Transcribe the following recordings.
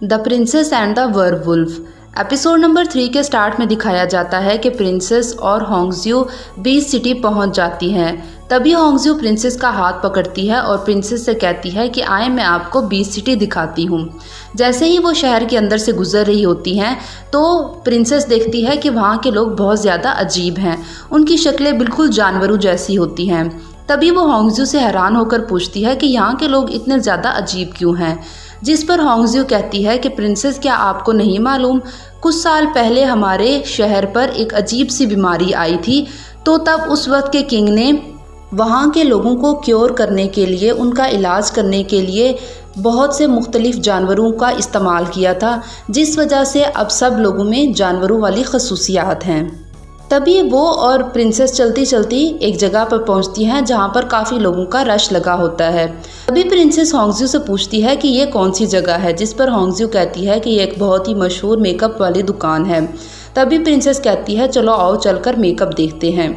The princess and the werewolf. Episode number 3 के start में दिखाया जाता है कि प्रिंसेस और होंगज्यू बीच सिटी पहुंच जाती हैं। तभी होंगज्यू प्रिंसेस का हाथ पकड़ती है और प्रिंसेस से कहती है कि आए मैं आपको बीच सिटी दिखाती हूँ। जैसे ही वो शहर के अंदर से गुजर रही होती हैं तो प्रिंसेस देखती है कि वहाँ के लोग बहुत ज़्यादा अजीब हैं। उनकी शक्लें बिल्कुल जानवरों जैसी होती हैं। तभी वो होंगज्यू से हैरान होकर पूछती है कि यहाँ के लोग इतने ज़्यादा अजीब क्यों हैं। जिस पर होंगज्यू कहती है कि प्रिंसेस क्या आपको नहीं मालूम, कुछ साल पहले हमारे शहर पर एक अजीब सी बीमारी आई थी, तो तब उस वक्त के किंग ने वहाँ के लोगों को क्योर करने के लिए, उनका इलाज करने के लिए बहुत से मुख्तलिफ जानवरों का इस्तेमाल किया था, जिस वजह से अब सब लोगों में जानवरों वाली खसूसियात हैं। तभी वो और प्रिंसेस चलती चलती एक जगह पर पहुंचती हैं जहां पर काफ़ी लोगों का रश लगा होता है। तभी प्रिंसेस होंगज्यू से पूछती है कि ये कौन सी जगह है, जिस पर होंगज्यू कहती है कि ये एक बहुत ही मशहूर मेकअप वाली दुकान है। तभी प्रिंसेस कहती है चलो आओ चलकर मेकअप देखते हैं।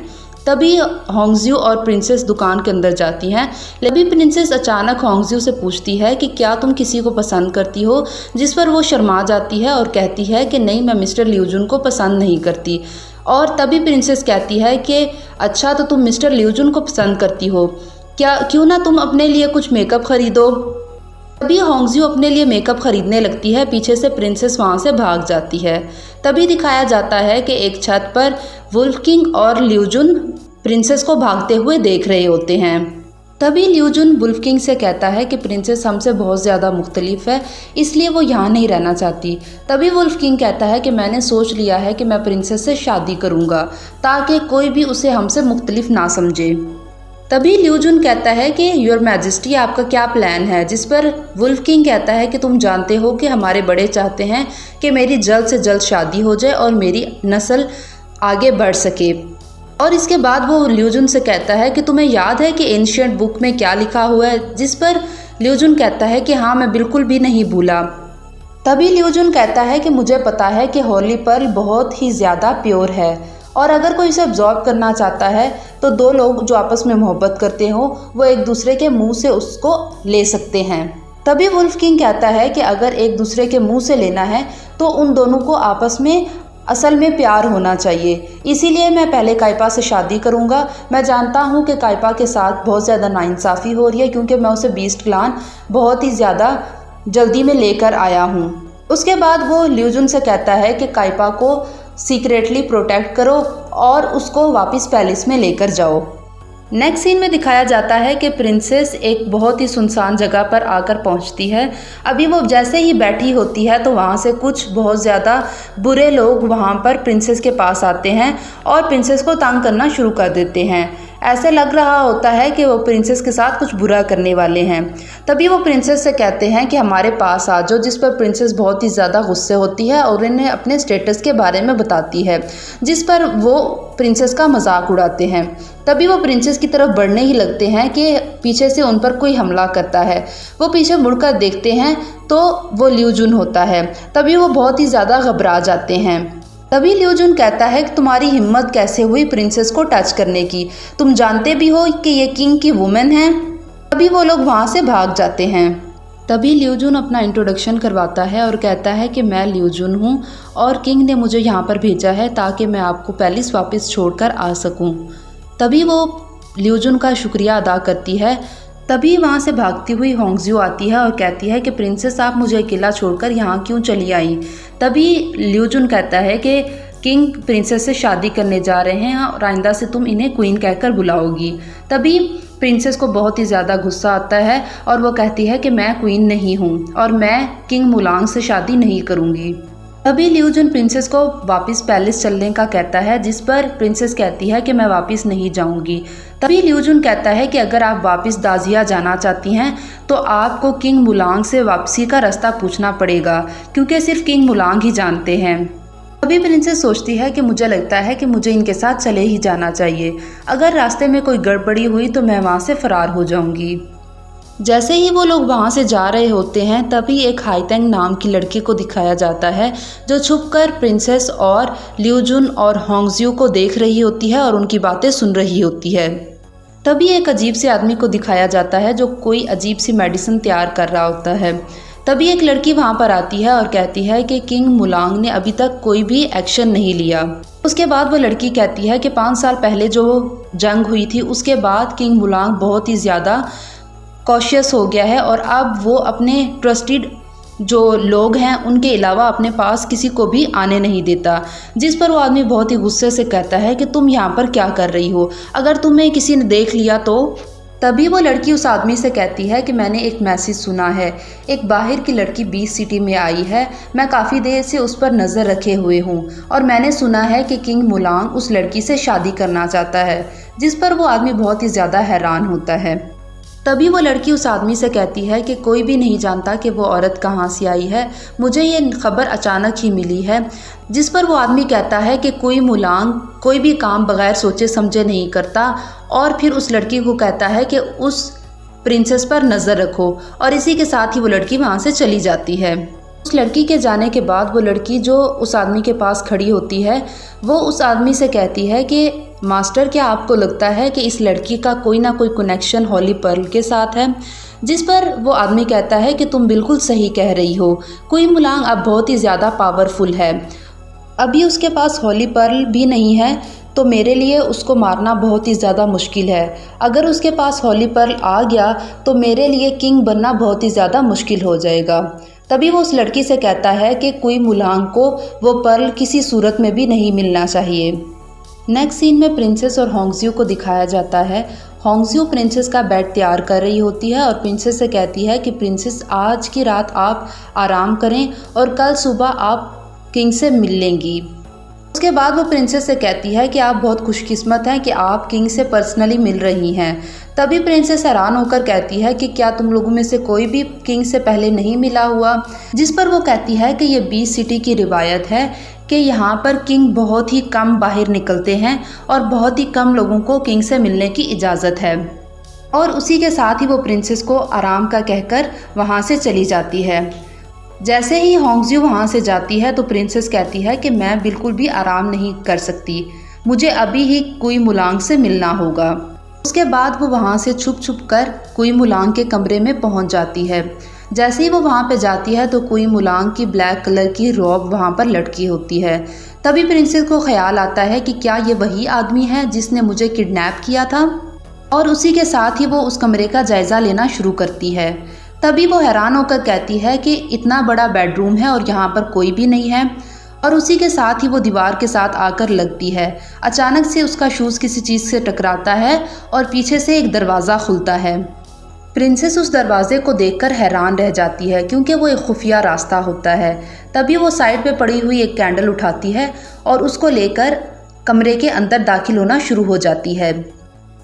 तभी होंगज्यू और प्रिंसेस दुकान के अंदर जाती हैं। लेकिन प्रिंसेस अचानक होंगज्यू से पूछती है कि क्या तुम किसी को पसंद करती हो, जिस पर वो शर्मा जाती है और कहती है कि नहीं, मैं मिस्टर ल्यूजुन को पसंद नहीं करती। और तभी प्रिंसेस कहती है कि अच्छा, तो तुम मिस्टर ल्यूजुन को पसंद करती हो, क्यों ना तुम अपने लिए कुछ मेकअप खरीदो। तभी होंगज्यू अपने लिए मेकअप खरीदने लगती है, पीछे से प्रिंसेस वहाँ से भाग जाती है। तभी दिखाया जाता है कि एक छत पर वुल्फ किंग और ल्यूजुन प्रिंसेस को भागते हुए देख रहे होते हैं। तभी ल्यूजुन वुल्फ किंग से कहता है कि प्रिंसेस हमसे बहुत ज़्यादा मुख्तलिफ है, इसलिए वो यहाँ नहीं रहना चाहती। तभी वुल्फ किंग कहता है कि मैंने सोच लिया है कि मैं प्रिंसेस से शादी करूँगा ताकि कोई भी उसे हमसे मुख्तलिफ ना समझे। तभी ल्यूजुन कहता है कि योर मैजेस्टी, आपका क्या प्लान है, जिस पर वुल्फ किंग कहता है कि तुम जानते हो कि हमारे बड़े चाहते हैं कि मेरी जल्द से जल्द शादी हो जाए और मेरी नस्ल आगे बढ़ सके। और इसके बाद वो ल्यूजुन से कहता है कि तुम्हें याद है कि एंशिएंट बुक में क्या लिखा हुआ है, जिस पर ल्यूजुन कहता है कि हाँ, मैं बिल्कुल भी नहीं भूला। तभी ल्यूजुन कहता है कि मुझे पता है कि होली पर्ल बहुत ही ज़्यादा प्योर है और अगर कोई इसे अब्जॉर्ब करना चाहता है तो दो लोग जो आपस में मोहब्बत करते हो वो एक दूसरे के मुंह से उसको ले सकते हैं। तभी वुल्फ किंग कहता है कि अगर एक दूसरे के मुंह से लेना है तो उन दोनों को आपस में असल में प्यार होना चाहिए, इसीलिए मैं पहले काइपा से शादी करूंगा। मैं जानता हूं कि काइपा के साथ बहुत ज़्यादा नाइंसाफ़ी हो रही है क्योंकि मैं उसे बीस्ट क्लान बहुत ही ज़्यादा जल्दी में लेकर आया हूं। उसके बाद वो ल्यूजुन से कहता है कि काइपा को सीक्रेटली प्रोटेक्ट करो और उसको वापस पैलेस में लेकर जाओ। नेक्स्ट सीन में दिखाया जाता है कि प्रिंसेस एक बहुत ही सुनसान जगह पर आकर पहुंचती है। अभी वो जैसे ही बैठी होती है तो वहाँ से कुछ बहुत ज़्यादा बुरे लोग वहाँ पर प्रिंसेस के पास आते हैं और प्रिंसेस को तंग करना शुरू कर देते हैं। ऐसे लग रहा होता है कि वो प्रिंसेस के साथ कुछ बुरा करने वाले हैं। तभी वो प्रिंसेस से कहते हैं कि हमारे पास आ जाओ, जिस पर प्रिंसेस बहुत ही ज़्यादा गुस्से होती है और इन्हें अपने स्टेटस के बारे में बताती है, जिस पर वो प्रिंसेस का मजाक उड़ाते हैं। तभी वो प्रिंसेस की तरफ बढ़ने ही लगते हैं कि पीछे से उन पर कोई हमला करता है। वो पीछे मुड़कर देखते हैं तो वो ल्यूजुन होता है। तभी वो बहुत ही ज़्यादा घबरा जाते हैं। तभी ल्यूजुन कहता है कि तुम्हारी हिम्मत कैसे हुई प्रिंसेस को टच करने की, तुम जानते भी हो कि ये किंग की वुमेन है। तभी वो लोग वहाँ से भाग जाते हैं। तभी ल्यूजुन अपना इंट्रोडक्शन करवाता है और कहता है कि मैं ल्यूजुन हूँ और किंग ने मुझे यहाँ पर भेजा है ताकि मैं आपको पैलेस वापस छोड़कर आ सकूँ। तभी वो ल्यूजुन का शुक्रिया अदा करती है। तभी वहाँ से भागती हुई होंगज्यू आती है और कहती है कि प्रिंसेस, आप मुझे अकेला छोड़कर यहाँ क्यों चली आई। तभी ल्यूजुन कहता है कि किंग प्रिंसेस से शादी करने जा रहे हैं और आइंदा से तुम इन्हें क्वीन कहकर बुलाओगी। तभी प्रिंसेस को बहुत ही ज़्यादा गुस्सा आता है और वो कहती है कि मैं क्वीन नहीं हूँ और मैं किंग मुलांग से शादी नहीं करूँगी। तभी ल्यूजुन प्रिंसेस को वापस पैलेस चलने का कहता है, जिस पर प्रिंसेस कहती है कि मैं वापस नहीं जाऊंगी। तभी ल्यूजुन कहता है कि अगर आप वापस दाजिया जाना चाहती हैं तो आपको किंग मुलांग से वापसी का रास्ता पूछना पड़ेगा, क्योंकि सिर्फ किंग मुलांग ही जानते हैं। तभी प्रिंसेस सोचती है कि मुझे लगता है कि मुझे इनके साथ चले ही जाना चाहिए, अगर रास्ते में कोई गड़बड़ी हुई तो मैं वहाँ से फरार हो जाऊँगी। जैसे ही वो लोग वहाँ से जा रहे होते हैं तभी एक हाईतेंग नाम की लड़की को दिखाया जाता है जो छुपकर प्रिंसेस और ल्यूजुन और होंगज्यू को देख रही होती है और उनकी बातें सुन रही होती है। तभी एक अजीब से आदमी को दिखाया जाता है जो कोई अजीब सी मेडिसिन तैयार कर रहा होता है। तभी एक लड़की वहाँ पर आती है और कहती है कि किंग मुलांग ने अभी तक कोई भी एक्शन नहीं लिया। उसके बाद वो लड़की कहती है कि 5 साल पहले जो जंग हुई थी उसके बाद किंग मुलांग बहुत ही ज़्यादा कॉशियस हो गया है और अब वो अपने ट्रस्टेड जो लोग हैं उनके अलावा अपने पास किसी को भी आने नहीं देता। जिस पर वो आदमी बहुत ही गुस्से से कहता है कि तुम यहाँ पर क्या कर रही हो, अगर तुम्हें किसी ने देख लिया तो। तभी वो लड़की उस आदमी से कहती है कि मैंने एक मैसेज सुना है, एक बाहर की लड़की बीच सिटी में आई है, मैं काफ़ी देर से उस पर नज़र रखे हुए हूँ और मैंने सुना है कि किंग मुलांग उस लड़की से शादी करना चाहता है। जिस पर वो आदमी बहुत ही ज़्यादा हैरान होता है। तभी वो लड़की उस आदमी से कहती है कि कोई भी नहीं जानता कि वो औरत कहाँ से आई है, मुझे ये खबर अचानक ही मिली है। जिस पर वो आदमी कहता है कि कोई मुलांग कोई भी काम बगैर सोचे समझे नहीं करता और फिर उस लड़की को कहता है कि उस प्रिंसेस पर नज़र रखो और इसी के साथ ही वो लड़की वहाँ से चली जाती है। उस लड़की के जाने के बाद वो लड़की जो उस आदमी के पास खड़ी होती है वो उस आदमी से कहती है कि मास्टर, क्या आपको लगता है कि इस लड़की का कोई ना कोई कनेक्शन हॉली पर्ल के साथ है? जिस पर वो आदमी कहता है कि तुम बिल्कुल सही कह रही हो, कोई मुलांग अब बहुत ही ज़्यादा पावरफुल है, अभी उसके पास हॉली पर्ल भी नहीं है तो मेरे लिए उसको मारना बहुत ही ज़्यादा मुश्किल है। अगर उसके पास हॉली पर्ल आ गया तो मेरे लिए किंग बनना बहुत ही ज़्यादा मुश्किल हो जाएगा। तभी वो उस लड़की से कहता है कि कोई मुलांग को वो पर्ल किसी सूरत में भी नहीं मिलना चाहिए। नेक्स्ट सीन में प्रिंसेस और होंगजियो को दिखाया जाता है। होंगजियो प्रिंसेस का बेड तैयार कर रही होती है और प्रिंसेस से कहती है कि प्रिंसेस, आज की रात आप आराम करें और कल सुबह आप किंग से मिल लेंगी। उसके बाद वो प्रिंसेस से कहती है कि आप बहुत खुशकिस्मत हैं कि आप किंग से पर्सनली मिल रही हैं। तभी प्रिंसेस हैरान होकर कहती है कि क्या तुम लोगों में से कोई भी किंग से पहले नहीं मिला हुआ? जिस पर वो कहती है कि ये बीच सिटी की रिवायत है कि यहाँ पर किंग बहुत ही कम बाहर निकलते हैं और बहुत ही कम लोगों को किंग से मिलने की इजाज़त है। और उसी के साथ ही वो प्रिंसेस को आराम का कहकर वहाँ से चली जाती है। जैसे ही होंगजियो वहाँ से जाती है तो प्रिंसेस कहती है कि मैं बिल्कुल भी आराम नहीं कर सकती, मुझे अभी ही कुई मुलांग से मिलना होगा। उसके बाद वो वहाँ से छुप छुप कर कुई मुलांग के कमरे में पहुँच जाती है। जैसे ही वो वहाँ पे जाती है तो कुई मुलांग की ब्लैक कलर की रॉब वहाँ पर लटकी होती है। तभी प्रिंसेस को ख्याल आता है कि क्या ये वही आदमी है जिसने मुझे किडनैप किया था, और उसी के साथ ही वो उस कमरे का जायज़ा लेना शुरू करती है। तभी वो हैरान होकर कहती है कि इतना बड़ा बेडरूम है और यहाँ पर कोई भी नहीं है, और उसी के साथ ही वो दीवार के साथ आकर लगती है। अचानक से उसका शूज़ किसी चीज़ से टकराता है और पीछे से एक दरवाज़ा खुलता है। प्रिंसेस उस दरवाजे को देखकर हैरान रह जाती है क्योंकि वो एक खुफिया रास्ता होता है। तभी वो साइड पे पड़ी हुई एक कैंडल उठाती है और उसको लेकर कमरे के अंदर दाखिल होना शुरू हो जाती है।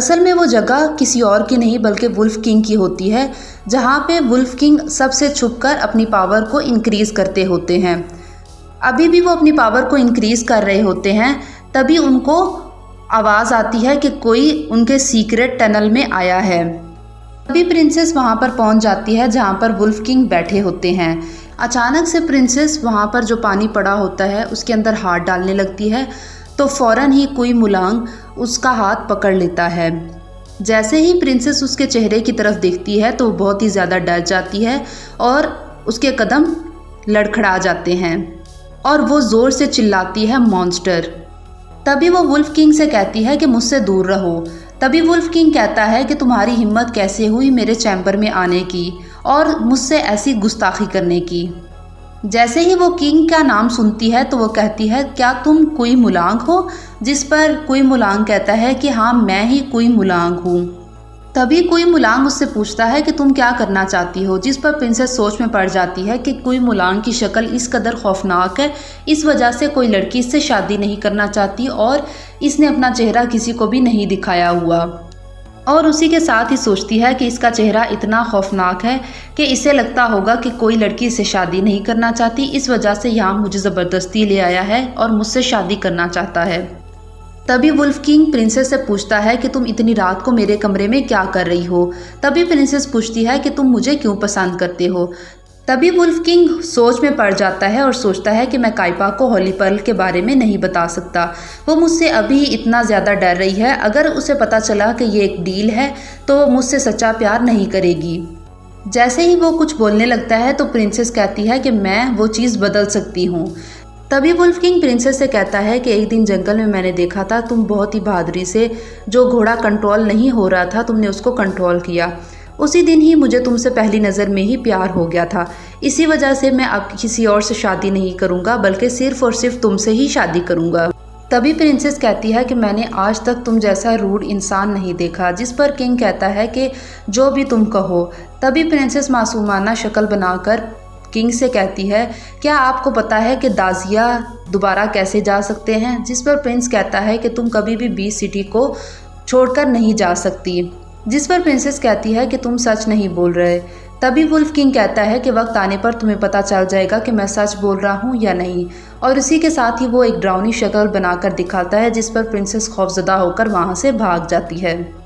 असल में वो जगह किसी और की नहीं बल्कि वुल्फ किंग की होती है, जहाँ पे वुल्फ किंग सबसे छुपकर अपनी पावर को इंक्रीज़ करते होते हैं। अभी भी वो अपनी पावर को इंक्रीज़ कर रहे होते हैं, तभी उनको आवाज़ आती है कि कोई उनके सीक्रेट टनल में आया है। तभी प्रिंसेस वहाँ पर पहुँच जाती है जहाँ पर वुल्फ किंग बैठे होते हैं। अचानक से प्रिंसेस वहाँ पर जो पानी पड़ा होता है उसके अंदर हाथ डालने लगती है तो फ़ौरन ही कुई मुलांग उसका हाथ पकड़ लेता है। जैसे ही प्रिंसेस उसके चेहरे की तरफ देखती है तो बहुत ही ज़्यादा डर जाती है और उसके कदम लड़खड़ा जाते हैं और वो ज़ोर से चिल्लाती है, मॉन्स्टर। तभी वो वुल्फ किंग से कहती है कि मुझसे दूर रहो। तभी वुल्फ किंग कहता है कि तुम्हारी हिम्मत कैसे हुई मेरे चैम्बर में आने की और मुझसे ऐसी गुस्ताखी करने की। जैसे ही वो किंग का नाम सुनती है तो वो कहती है, क्या तुम कुई मुलांग हो? जिस पर कुई मुलांग कहता है कि हाँ, मैं ही कुई मुलांग हूँ। तभी कुई मुलांग उससे पूछता है कि तुम क्या करना चाहती हो? जिस पर प्रिंसेस सोच में पड़ जाती है कि कुई मुलांग की शक्ल इस कदर खौफनाक है, इस वजह से कोई लड़की इससे शादी नहीं करना चाहती और इसने अपना चेहरा किसी को भी नहीं दिखाया हुआ। और उसी के साथ ही सोचती है कि इसका चेहरा इतना खौफनाक है कि इसे लगता होगा कि कोई लड़की इससे शादी नहीं करना चाहती, इस वजह से यहाँ मुझे ज़बरदस्ती ले आया है और मुझसे शादी करना चाहता है। तभी वुल्फ किंग प्रिंसेस से पूछता है कि तुम इतनी रात को मेरे कमरे में क्या कर रही हो? तभी प्रिंसेस पूछती है कि तुम मुझे क्यों पसंद करते हो? तभी वुल्फ किंग सोच में पड़ जाता है और सोचता है कि मैं काइपा को हॉली पर्ल के बारे में नहीं बता सकता, वो मुझसे अभी इतना ज़्यादा डर रही है, अगर उसे पता चला कि ये एक डील है तो वो मुझसे सच्चा प्यार नहीं करेगी। जैसे ही वो कुछ बोलने लगता है तो प्रिंसेस कहती है कि मैं वो चीज़ बदल सकती हूँ। तभी वुल्फ किंग प्रिंसेस से कहता है कि एक दिन जंगल में मैंने देखा था, तुम बहुत ही बहादुरी से जो घोड़ा कंट्रोल नहीं हो रहा था तुमने उसको कंट्रोल किया। उसी दिन ही मुझे तुमसे पहली नज़र में ही प्यार हो गया था। इसी वजह से मैं अब किसी और से शादी नहीं करूँगा, बल्कि सिर्फ और सिर्फ तुमसे ही शादी करूँगा। तभी प्रिंसेस कहती है कि मैंने आज तक तुम जैसा रूड इंसान नहीं देखा। जिस पर किंग कहता है कि जो भी तुम कहो। तभी प्रिंसेस मासूमाना शक्ल बनाकर किंग से कहती है, क्या आपको पता है कि दाजिया दोबारा कैसे जा सकते हैं? जिस पर प्रिंस कहता है कि तुम कभी भी बीच सिटी को छोड़कर नहीं जा सकती। जिस पर प्रिंसेस कहती है कि तुम सच नहीं बोल रहे। तभी वुल्फ किंग कहता है कि वक्त आने पर तुम्हें पता चल जाएगा कि मैं सच बोल रहा हूँ या नहीं। और इसी के साथ ही वो एक डरावनी शक्ल बनाकर दिखाता है, जिस पर प्रिंसेस खौफजदा होकर वहाँ से भाग जाती है।